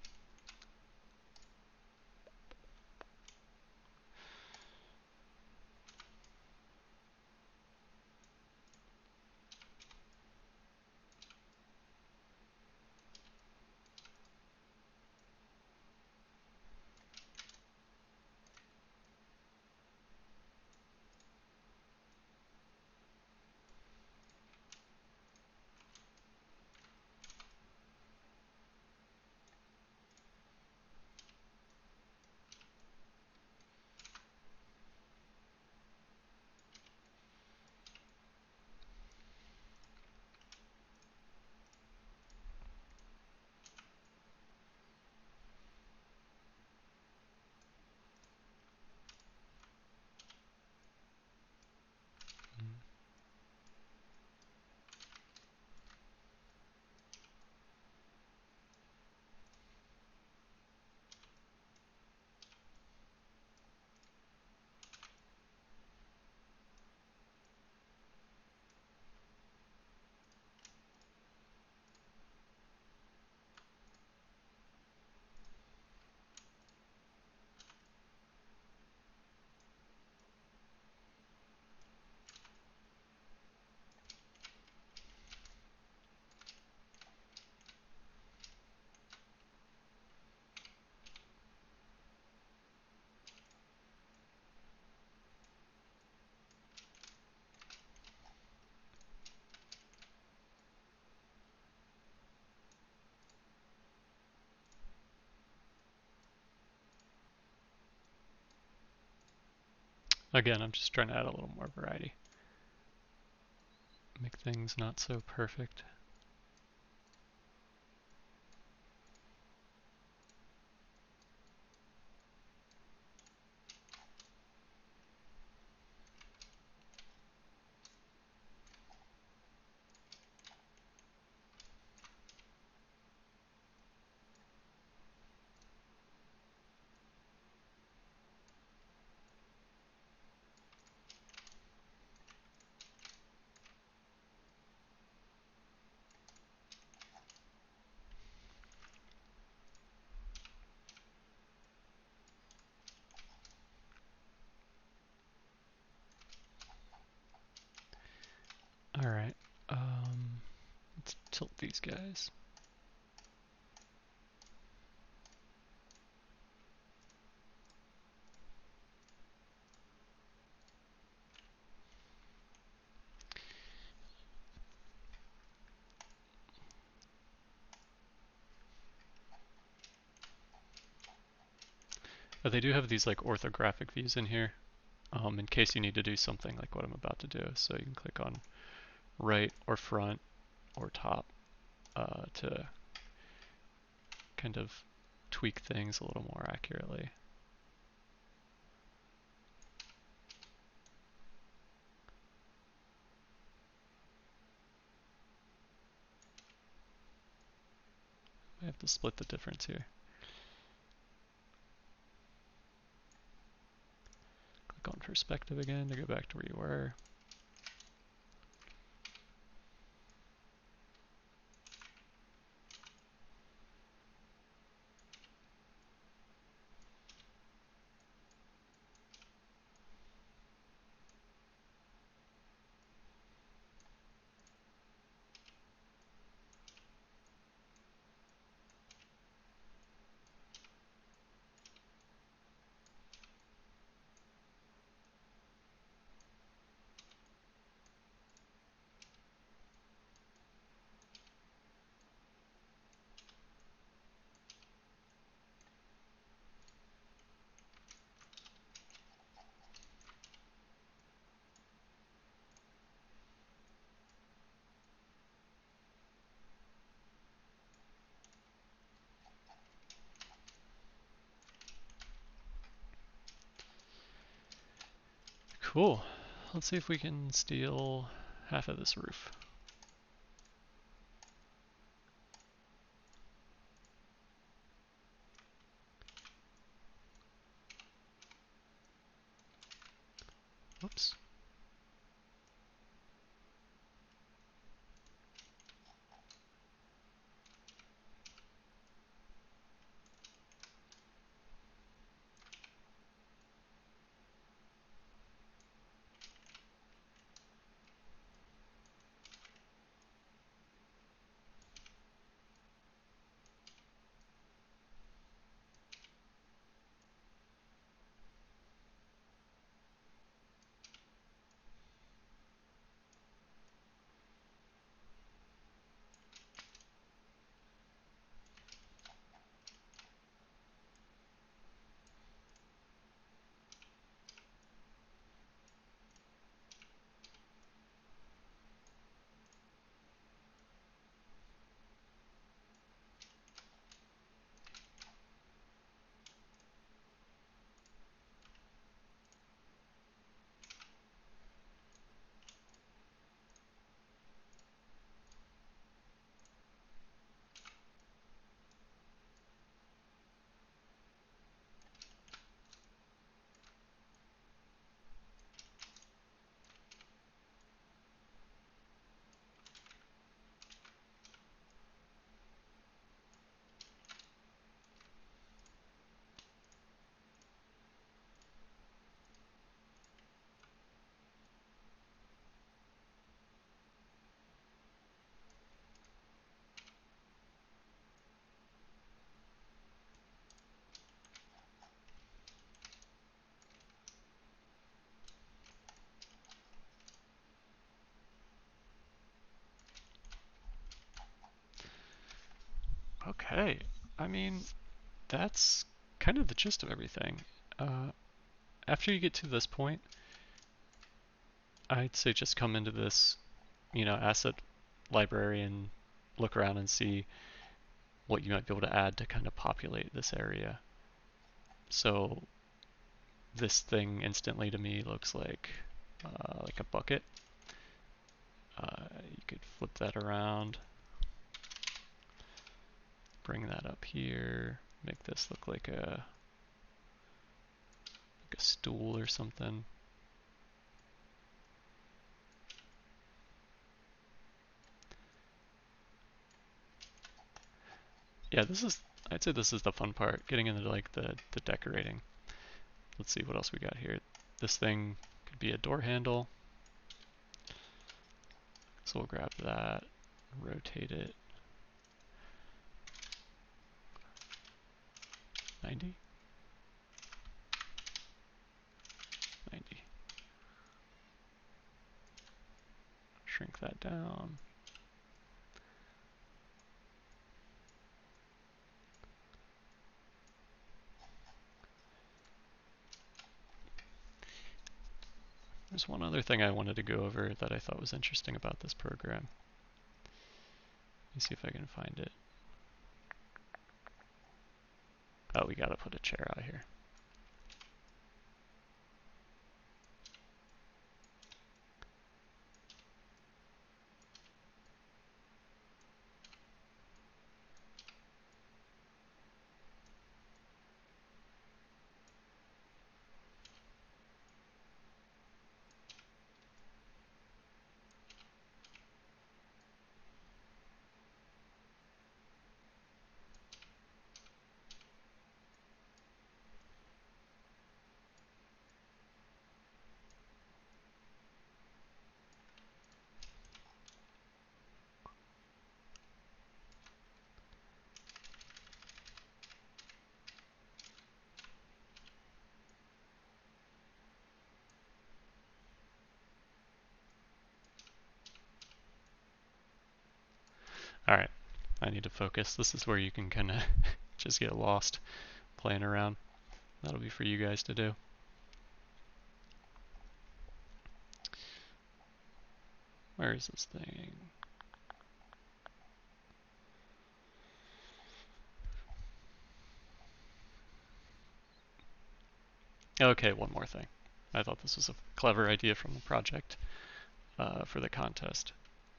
Again, I'm just trying to add a little more variety. Make things not so perfect. Alright, let's tilt these guys. They do have these like orthographic views in here, in case you need to do something like what I'm about to do. So you can click on right or front or top to kind of tweak things a little more accurately. I have to split the difference here. Click on perspective again to go back to where you were. Cool. Let's see if we can steal half of this roof. Whoops. Okay, I mean, that's kind of the gist of everything. After you get to this point, I'd say just come into this, asset library and look around and see what you might be able to add to kind of populate this area. So this thing instantly to me looks like a bucket. You could flip that around, bring that up here, make this look like a stool or something. Yeah, I'd say this is the fun part, getting into like the decorating. Let's see what else we got here. This thing could be a door handle. So we'll grab that, rotate it 90, 90. Shrink that down. There's one other thing I wanted to go over that I thought was interesting about this program. Let me see if I can find it. Oh, we gotta put a chair out here. Alright, I need to focus. This is where you can kind of just get lost playing around. That'll be for you guys to do. Where is this thing? Okay, one more thing. I thought this was a clever idea from the project for the contest.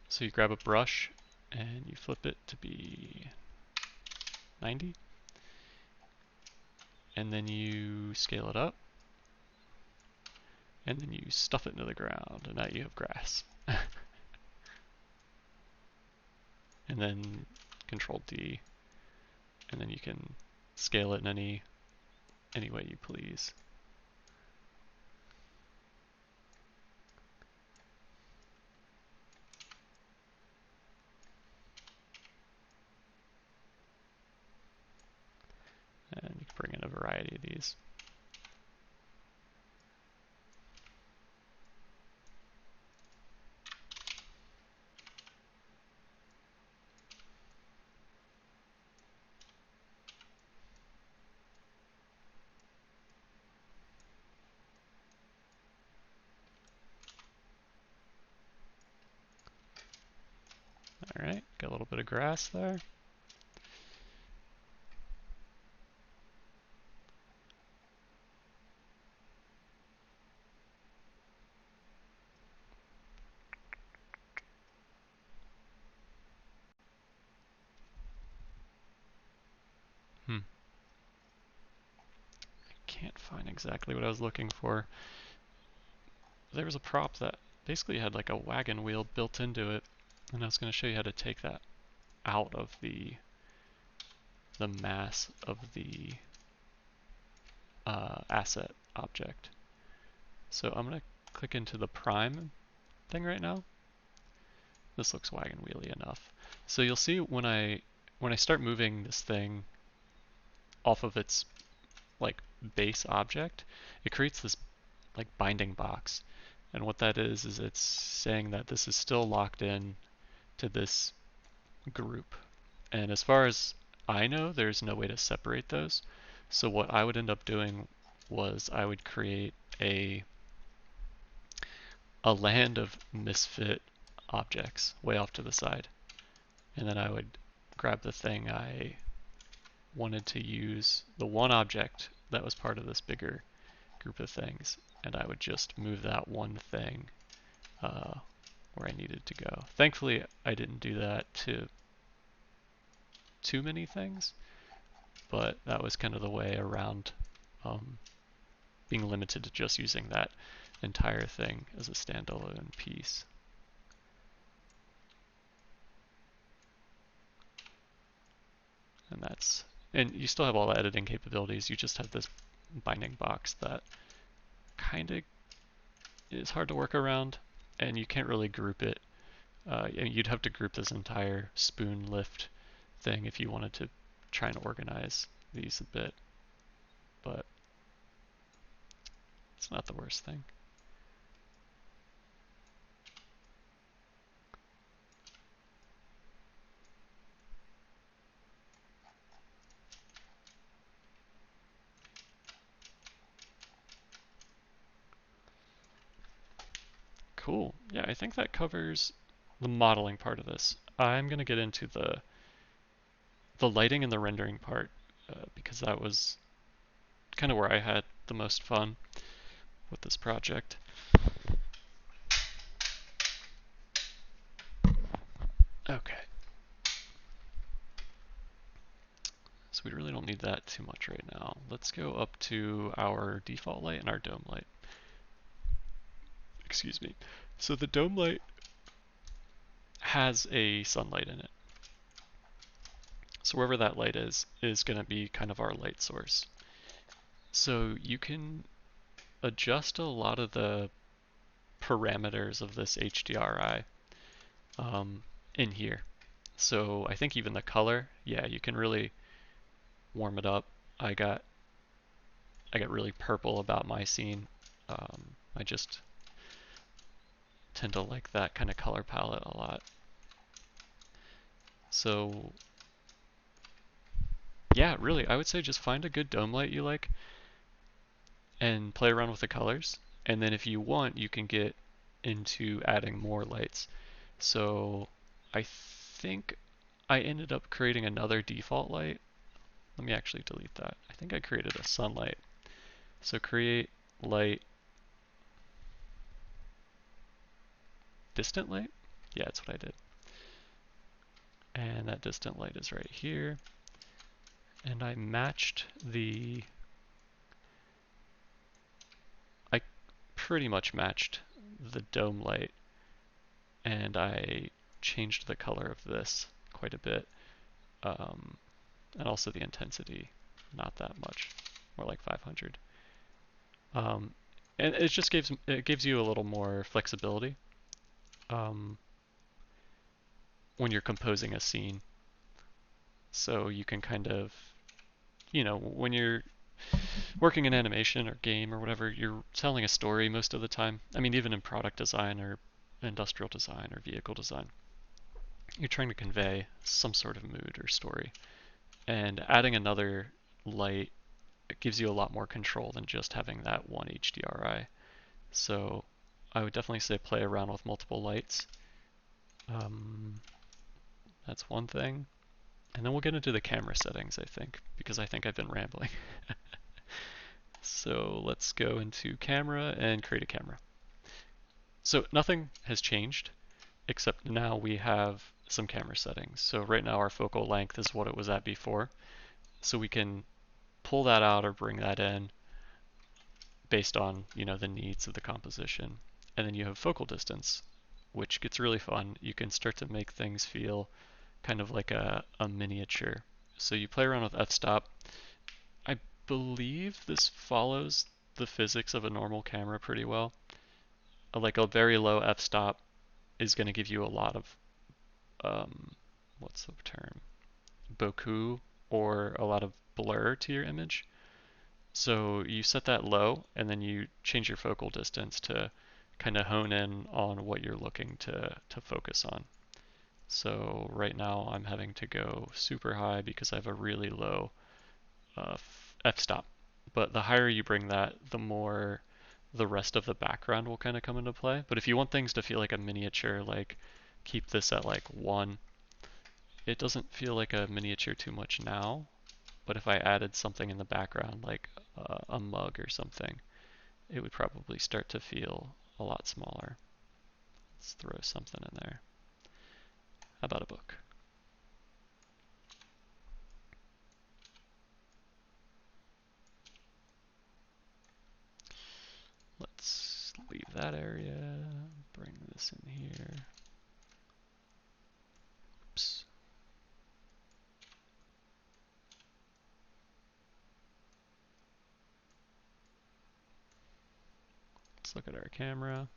So you grab a brush and you flip it to be 90, and then you scale it up, and then you stuff it into the ground, and now you have grass. And then Control D, and then you can scale it in any way you please. And you can bring in a variety of these. Alright, got a little bit of grass there. I can't find exactly what I was looking for. There was a prop that basically had like a wagon wheel built into it, and I was going to show you how to take that out of the mass of the asset object. So I'm going to click into the prime thing right now. This looks wagon wheelie enough. So you'll see when I start moving this thing off of its like base object, it creates this like binding box. And what that is it's saying that this is still locked in to this group. And as far as I know, there's no way to separate those. So what I would end up doing was I would create a a land of misfit objects way off to the side. And then I would grab the thing I wanted to use, the one object that was part of this bigger group of things, and I would just move that one thing where I needed to go. Thankfully, I didn't do that to too many things, but that was kind of the way around being limited to just using that entire thing as a standalone piece. And you still have all the editing capabilities, you just have this binding box that kind of is hard to work around, and you can't really group it. You'd have to group this entire spoon lift thing if you wanted to try and organize these a bit, but it's not the worst thing. Cool. Yeah, I think that covers the modeling part of this. I'm going to get into the lighting and the rendering part because that was kind of where I had the most fun with this project. Okay. So we really don't need that too much right now. Let's go up to our default light and our dome light. Excuse me. So the dome light has a sunlight in it. So wherever that light is going to be kind of our light source. So you can adjust a lot of the parameters of this HDRI in here. So I think even the color, yeah, you can really warm it up. I got really purple about my scene. I just tend to like that kind of color palette a lot. So yeah, really, I would say just find a good dome light you like and play around with the colors. And then if you want, you can get into adding more lights. So I think I ended up creating another default light. Let me actually delete that. I think I created a sunlight. So create light, distant light? Yeah, that's what I did. And that distant light is right here. And I matched I pretty much matched the dome light, and I changed the color of this quite a bit, and also the intensity, not that much, more like 500. And it just gives you a little more flexibility when you're composing a scene. So you can kind of, when you're working in animation or game or whatever, you're telling a story most of the time. I mean, even in product design or industrial design or vehicle design, you're trying to convey some sort of mood or story. And adding another light, it gives you a lot more control than just having that one HDRI. So I would definitely say play around with multiple lights. That's one thing. And then we'll get into the camera settings, I think, because I think I've been rambling. So let's go into camera and create a camera. So nothing has changed, except now we have some camera settings. So right now our focal length is what it was at before. So we can pull that out or bring that in based on, the needs of the composition. And then you have focal distance, which gets really fun. You can start to make things feel kind of like a miniature. So you play around with f-stop. I believe this follows the physics of a normal camera pretty well. Like a very low f-stop is going to give you a lot of, what's the term? Bokeh, or a lot of blur to your image. So you set that low, and then you change your focal distance to kind of hone in on what you're looking to focus on. So right now I'm having to go super high because I have a really low f-stop. But the higher you bring that, the more the rest of the background will kind of come into play. But if you want things to feel like a miniature, like keep this at like 1. It doesn't feel like a miniature too much now, but if I added something in the background like a mug or something, it would probably start to feel a lot smaller. Let's throw something in there. How about a book? Let's leave that area, bring this in here. Oops. Let's look at our camera.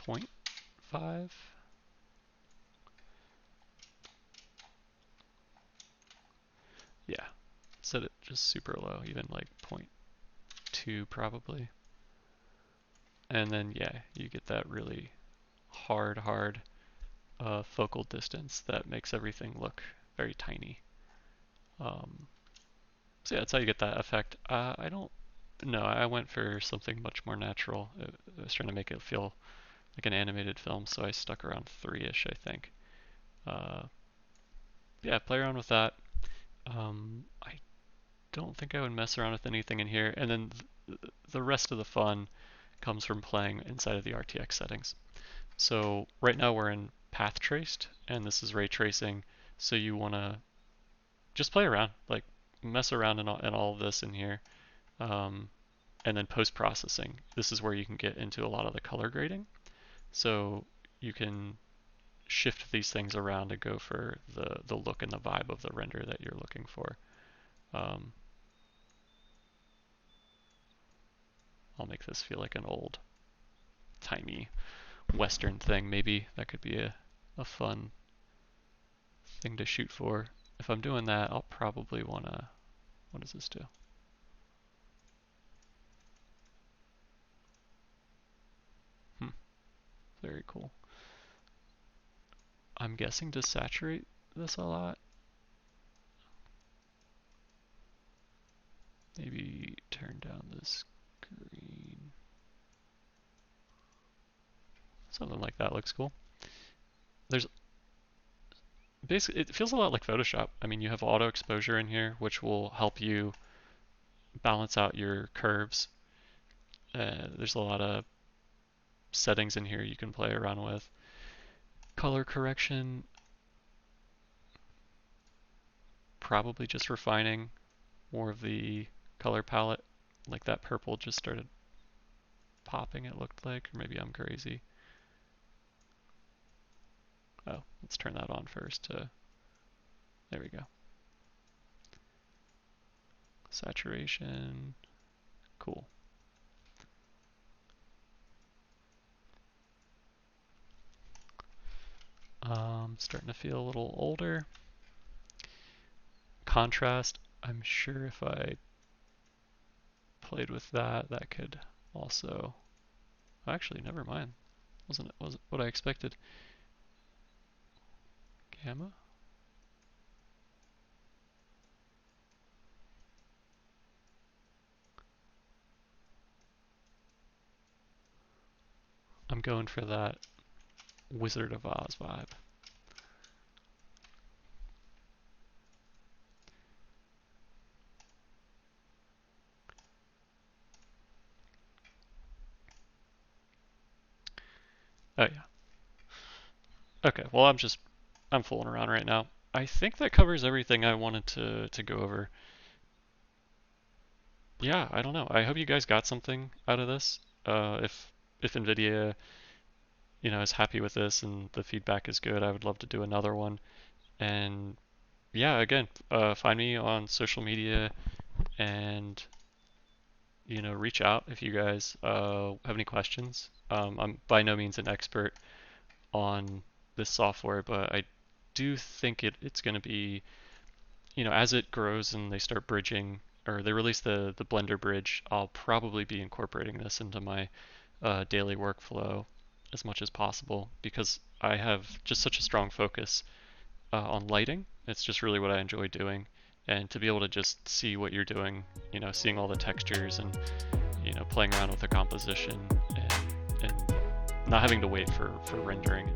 Point 0.5. Yeah, set it just super low, even like 0.2 probably. And then yeah, you get that really hard focal distance that makes everything look very tiny. So yeah, that's how you get that effect. I don't know. I went for something much more natural. I was trying to make it feel like an animated film, so I stuck around 3-ish, I think. Uh, yeah, play around with that. I don't think I would mess around with anything in here. And then the rest of the fun comes from playing inside of the Rtx settings. So right now we're in path traced, and this is ray tracing. So you want to just play around, like mess around in all of this in here. Um, and then post-processing. This is where you can get into a lot of the color grading. So you can shift these things around to go for the look and the vibe of the render that you're looking for. I'll make this feel like an old timey Western thing maybe. That could be a fun thing to shoot for. If I'm doing that, I'll probably want to, what does this do? Very cool. I'm guessing to saturate this a lot. Maybe turn down this green. Something like that looks cool. There's basically, it feels a lot like Photoshop. I mean, you have auto exposure in here, which will help you balance out your curves. There's a lot of settings in here you can play around with. Color correction, probably just refining more of the color palette. Like that purple just started popping, it looked like, or maybe I'm crazy. Oh, let's turn that on first. There we go. Saturation, cool. Starting to feel a little older. Contrast, I'm sure if I played with that, that could also, actually, never mind. Wasn't what I expected. Gamma? I'm going for that Wizard of Oz vibe. Oh yeah. Okay, well I'm fooling around right now. I think that covers everything I wanted to go over. Yeah, I don't know. I hope you guys got something out of this. If NVIDIA, is happy with this and the feedback is good, I would love to do another one. And yeah, again, find me on social media and reach out if you guys have any questions. I'm by no means an expert on this software, but I do think it's going to be, as it grows and they start bridging or they release the Blender bridge, I'll probably be incorporating this into my daily workflow as much as possible because I have just such a strong focus on lighting. It's just really what I enjoy doing. And to be able to just see what you're doing, seeing all the textures and, playing around with the composition and not having to wait for rendering.